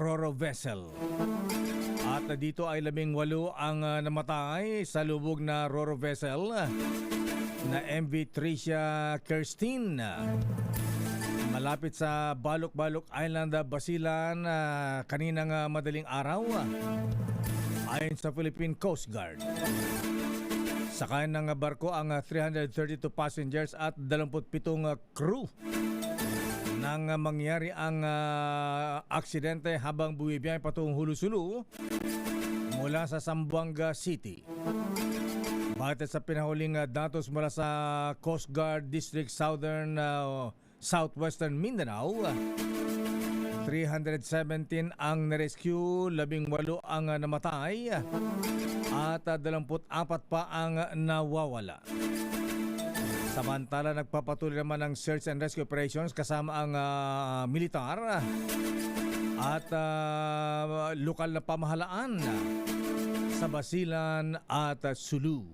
Roro vessel. At dito ay 18 ang namatay sa lubog na Roro vessel na MV Tricia Kirstine malapit sa Balok-Balok Island, Basilan kaninang madaling araw ayon sa Philippine Coast Guard. Sakay ng barko ang 332 passengers at 27 crew nang mangyari ang aksidente habang bumibiyahe patungong Hulu-Sulu mula sa Zamboanga City. Batid sa pinahuling datos mula sa Coast Guard District Southwestern Mindanao, 317 ang na-rescue, 18 ang namatay at 24 pa ang nawawala. Samantala, nagpapatuloy naman ang search and rescue operations kasama ang militar at lokal na pamahalaan sa Basilan at Sulu.